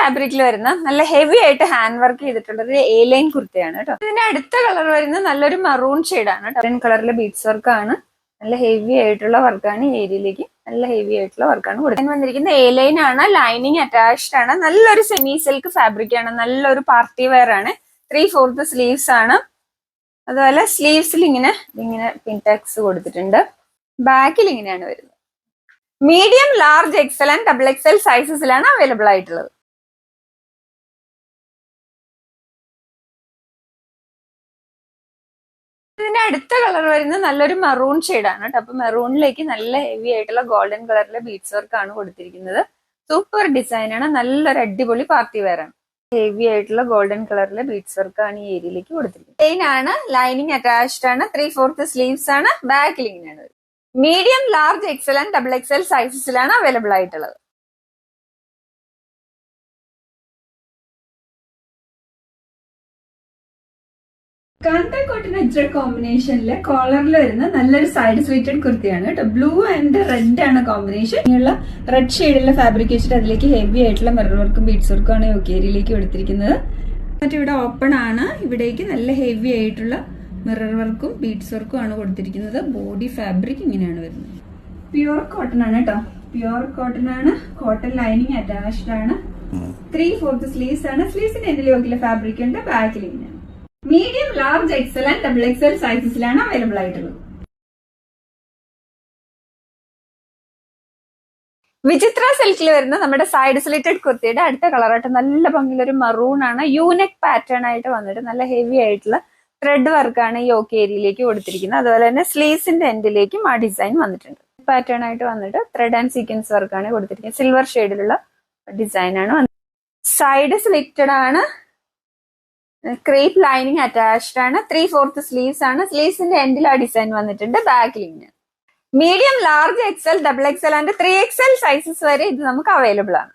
ഫാബ്രിക്കിൽ വരുന്ന നല്ല ഹെവി ആയിട്ട് ഹാൻഡ് വർക്ക് ചെയ്തിട്ടുള്ള ഒരു എ ലൈൻ കുർത്തയാണ് കേട്ടോ. ഇതിന്റെ അടുത്ത കളർ വരുന്നത് നല്ലൊരു മറൂൺ ഷെയ്ഡാണ് കേട്ടോ. ഗ്രീൻ കളറിലെ ബീഡ്സ് വർക്കാണ്. നല്ല ഹെവി ആയിട്ടുള്ള വർക്കാണ്. ഈ ഏരിയയിലേക്ക് നല്ല ഹെവി ആയിട്ടുള്ള വർക്കാണ് കൊടുക്കാൻ വന്നിരിക്കുന്നത്. എ ലൈൻ ആണ്, ലൈനിങ് അറ്റാച്ച്ഡ് ആണ്. നല്ലൊരു സെമി സിൽക്ക് ഫാബ്രിക് ആണ്. നല്ലൊരു പാർട്ടി വെയർ ആണ്. 3/4 സ്ലീവ്സ് ആണ്. അതുപോലെ സ്ലീവ്സിൽ ഇങ്ങനെ പിൻടാക്സ് കൊടുത്തിട്ടുണ്ട്. ബാക്കിൽ ഇങ്ങനെയാണ് വരുന്നത്. Medium, large, XL and double XL സൈസസിലാണ് അവൈലബിൾ ആയിട്ടുള്ളത്. ഇതിന്റെ അടുത്ത കളർ വരുന്നത് നല്ലൊരു മറൂൺ ഷെയ്ഡാണ് കേട്ടോ. അപ്പൊ മെറൂണിലേക്ക് നല്ല ഹെവി ആയിട്ടുള്ള ഗോൾഡൻ കളറിലെ ബീഡ്സ് വർക്ക് ആണ് കൊടുത്തിരിക്കുന്നത്. സൂപ്പർ ഡിസൈൻ ആണ്. നല്ലൊരു അടിപൊളി പാർട്ടി വെയർ ആണ്. ഹെവി ആയിട്ടുള്ള ഗോൾഡൻ കളറിലെ ബീഡ്സ് വർക്ക് ആണ് ഈ ഏരിയയിലേക്ക് കൊടുത്തിരിക്കുന്നത്. പ്ലെയിൻ ആണ്, ലൈനിങ് അറ്റാച്ച്ഡ് ആണ്. 3/4 സ്ലീവ്സ് ആണ്. ബാക്കിൽ ഇങ്ങനെയാണ്. Medium, large, XL and double XL സൈസസിലാണ് അവൈലബിൾ ആയിട്ടുള്ളത്. കാന്ത കോട്ടൺ അജ്രക് കോമ്പിനേഷനിലെ കോളറിൽ വരുന്ന നല്ലൊരു സൈഡ് സ്ലിറ്റഡ് കുർത്തിയാണ് കേട്ടോ. ബ്ലൂ ആൻഡ് റെഡ് ആണ് കോമ്പിനേഷൻ. ഇങ്ങനെയുള്ള റെഡ് ഷെയ്ഡിലുള്ള ഫാബ്രിക് വെച്ചിട്ട് അതിലേക്ക് ഹെവി ആയിട്ടുള്ള മിറർ വർക്കും ബീഡ്സ് വർക്കും ആണ് യോക്കേരിയിലേക്ക് എടുത്തിരിക്കുന്നത്. മറ്റേ ഇവിടെ ഓപ്പൺ ആണ്. ഇവിടേക്ക് നല്ല ഹെവി ആയിട്ടുള്ള മിറർ വർക്കും ബീഡ്സ് വർക്കും ആണ് കൊടുത്തിരിക്കുന്നത്. ബോഡി ഫാബ്രിക് ഇങ്ങനെയാണ് വരുന്നത്. പ്യുവർ കോട്ടൺ ആണ് കേട്ടോ. പ്യുവർ കോട്ടൺ ആണ്. കോട്ടൺ ലൈനിങ് അറ്റാച്ച്ഡ് ആണ്. 3/4 സ്ലീവ്സ് ആണ്. സ്ലീവ്സിന്റെ എൻഡിൽ യോക്കിലെ ഫാബ്രിക് ഉണ്ട്. ബാക്കിൽ ഇങ്ങനെയാണ്. Medium, large, XL and double XL സൈസസിലാണ് അവൈലബിൾ ആയിട്ടുള്ളത്. വിചിത്ര സിൽക്കിൽ വരുന്ന നമ്മുടെ സൈഡ് സ്ലിറ്റഡ് കുർത്തിയുടെ അടുത്ത കളറായിട്ട് നല്ല ഭംഗിയുള്ള മറൂൺ ആണ്. യൂനെക്ക് പാറ്റേൺ ആയിട്ട് വന്നിട്ട് നല്ല ഹെവി ആയിട്ടുള്ള ത്രെഡ് വർക്കാണ് ഈ യോക്ക് ഏരിയയിലേക്ക് കൊടുത്തിരിക്കുന്നത്. അതുപോലെ തന്നെ സ്ലീവ്സിന്റെ എൻഡിലേക്കും ആ ഡിസൈൻ വന്നിട്ടുണ്ട്. പാറ്റേൺ ആയിട്ട് വന്നിട്ട് ത്രെഡ് ആൻഡ് സീക്വൻസ് വർക്കാണ് കൊടുത്തിരിക്കുന്നത്. സിൽവർ ഷെയ്ഡിലുള്ള ഡിസൈൻ ആണ്. സൈഡ് സ്ലിറ്റഡ് ആണ്. ക്രേപ്പ് ലൈനിങ് അറ്റാച്ച്ഡ് ആണ്. 3/4 സ്ലീവ്സ് ആണ്. സ്ലീവ്സിന്റെ എൻഡിൽ ആ ഡിസൈൻ വന്നിട്ടുണ്ട്. ബാക്കിൽ ഇങ്ങനെ medium, large, XL, double XL and 3XL sizes വരെ ഇത് നമുക്ക് അവൈലബിൾ ആണ്.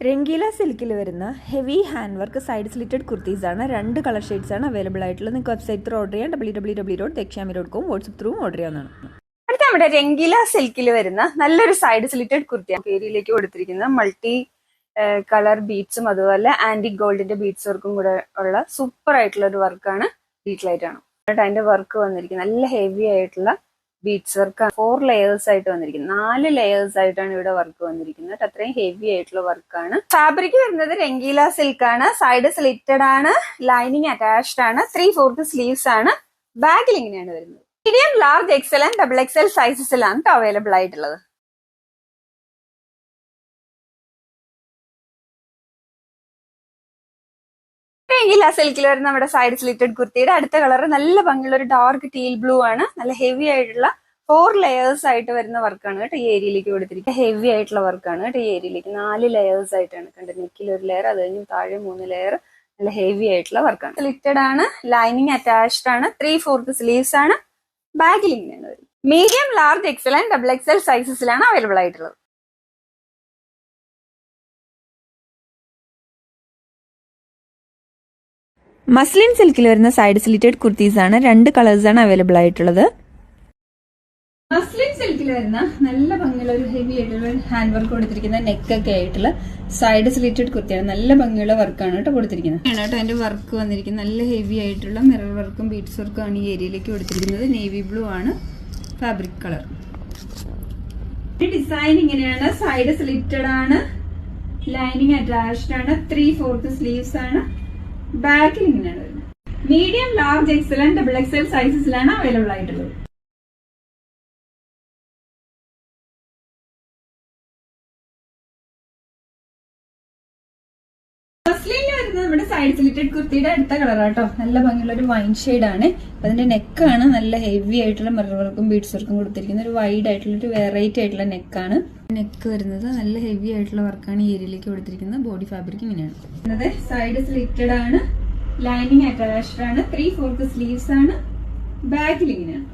രംഗീല സിൽക്കിൽ വരുന്ന heavy hand work side slitted kurtis ആണ്. 2 കളർ ഷെയ്ഡ്സ് ആണ് അവൈലബിൾ ആയിട്ടുള്ളത്. നിങ്ങൾക്ക് വെബ്സൈറ്റ് ത്രൂ ഓർഡർ ചെയ്യാം. www.dekshami.com, വാട്സ്ആപ്പ് ത്രൂ ഓർഡർ ചെയ്യാവുന്നതാണ്. അടുത്ത നമ്മുടെ രംഗീല സിൽക്കിൽ വരുന്ന നല്ലൊരു സൈഡ് സ്ലിറ്റഡ് കുർത്തിയാണ്. ഏരിയയിലേക്ക് കൊടുത്തിരിക്കുന്ന മൾട്ടി കളർ ബീഡ്സും അതുപോലെ ആന്റിക് ഗോൾഡിന്റെ ബീഡ്സ് വർക്കും കൂടെ ഉള്ള സൂപ്പർ ആയിട്ടുള്ള ഒരു വർക്കാണ്. ഡീറ്റെയിൽ ആയിട്ടാണ് അതിന്റെ വർക്ക് വന്നിരിക്കുന്നത്. നല്ല ഹെവി ആയിട്ടുള്ള ബീഡ്സ് വർക്ക് 4 ലെയേഴ്സ് ആയിട്ട് വന്നിരിക്കുന്നത്. 4 ലെയേഴ്സ് ആയിട്ടാണ് ഇവിടെ വർക്ക് വന്നിരിക്കുന്നത്. അത്രയും ഹെവി ആയിട്ടുള്ള വർക്കാണ്. ഫാബ്രിക് വരുന്നത് രംഗീല സിൽക്ക് ആണ്. സൈഡ് സ്ലിറ്റഡ് ആണ്. ലൈനിങ് അറ്റാച്ച്ഡ് ആണ്. 3/4 സ്ലീവ്സ് ആണ്. ബാഗിൽ ഇങ്ങനെയാണ് വരുന്നത്. Medium, large, XL and double XL സൈസസിലാണ് അവൈലബിൾ ആയിട്ടുള്ളത്. രംഗീല സിൽക്കിൽ വരുന്ന നമ്മുടെ സൈഡ് സ്ലിറ്റഡ് കുർത്തിയുടെ അടുത്ത കളർ നല്ല ഭംഗിയുള്ള ഒരു ഡാർക്ക് ടീൽ ബ്ലൂ ആണ്. നല്ല ഹെവി ആയിട്ടുള്ള 4 ലെയേഴ്സ് ആയിട്ട് വരുന്ന വർക്കാണ് കേട്ടോ ഈ ഏരിയയിലേക്ക് കൊടുത്തിരിക്കുന്നത്. ഹെവി ആയിട്ടുള്ള വർക്കാണ് കേട്ടോ ഈ ഏരിയയിലേക്ക്. 4 ലെയേഴ്സ് ആയിട്ടാണ് കണ്ടത്. നെക്കിൽ ഒരു ലെയർ, അത് കഴിഞ്ഞ് താഴെ 3 ലെയർ. നല്ല ഹെവി ആയിട്ടുള്ള വർക്കാണ്. സ്ലിറ്റഡ് ആണ്. ലൈനിങ് അറ്റാച്ച്ഡ് ആണ്. 3/4 സ്ലീവ്സ് ആണ്. ബാഗിൽ ഇങ്ങനെയാണ് വരുന്നത്. Medium, large, XL and double XL സൈസസിലാണ് അവൈലബിൾ ആയിട്ടുള്ളത്. മസ്ലിൻ സിൽക്കിൽ വരുന്ന സൈഡ് സ്ലിറ്റഡ് കുർത്തീസ് ആണ്. 2 കളേഴ്സ് ആണ് അവൈലബിൾ ആയിട്ടുള്ളത്. മസ്ലിൻ സിൽക്കിൽ വരുന്ന നല്ല ഭംഗിയുള്ള ഒരു ഹെവി ആയിട്ടുള്ള ഹാൻഡ് വർക്ക് കൊടുത്തിരിക്കുന്ന നെക്കൊക്കെ ആയിട്ടുള്ള സൈഡ് സ്ലിറ്റഡ് കുർത്തിയാണ്. നല്ല ഭംഗിയുള്ള വർക്കാണ് കേട്ടോ കൊടുത്തിരിക്കുന്നത്. കേട്ടോ അതിന്റെ വർക്ക് വന്നിരിക്കുന്നത്. നല്ല ഹെവി ആയിട്ടുള്ള മിറർ വർക്കും ബീഡ്സ് വർക്കും ആണ് ഈ ഏരിയയിലേക്ക് കൊടുത്തിരിക്കുന്നത്. നേവി ബ്ലൂ ആണ് ഫാബ്രിക് കളർ. ഡിസൈൻ ഇങ്ങനെയാണ്. സൈഡ് സ്ലിറ്റഡ് ആണ്. ലൈനിങ് അറ്റാച്ച്ഡ് ആണ്. 3/4 സ്ലീവ്സ് ആണ്. ബാക്കിൽ ഇങ്ങനെയാണ് വരുന്നത്. Medium, large, XL and double XL സൈസസിലാണ് അവൈലബിൾ ആയിട്ടുള്ളത്. മസ്ലിനിൽ വരുന്നത് നമ്മുടെ സൈഡ് സ്ലിറ്റഡ് കുർത്തിയുടെ അടുത്ത കളറാട്ടോ. നല്ല ഭംഗിയുള്ള ഒരു വൈൻ ഷെയ്ഡ് ആണ്. അതിന്റെ നെക്കാണ് നല്ല ഹെവി ആയിട്ടുള്ള മിറർ വർക്കും ബീഡ്സ് വർക്കും കൊടുത്തിരിക്കുന്നത്. ഒരു വൈഡ് ആയിട്ടുള്ള ഒരു വെറൈറ്റി ആയിട്ടുള്ള നെക്കാണ്. നെക്ക് വരുന്നത് നല്ല ഹെവി ആയിട്ടുള്ള വർക്കാണ് ഈ ഏരിയയിലേക്ക് കൊടുത്തിരിക്കുന്നത്. ബോഡി ഫാബ്രിക് ഇങ്ങനെയാണ്. സൈഡ് സ്ലിറ്റഡ് ആണ്. ലൈനിങ് അറ്റാച്ച്ഡ് ആണ്. 3/4 സ്ലീവ്സ് ആണ്. ബാക്കിൽ ഇങ്ങനെയാണ്.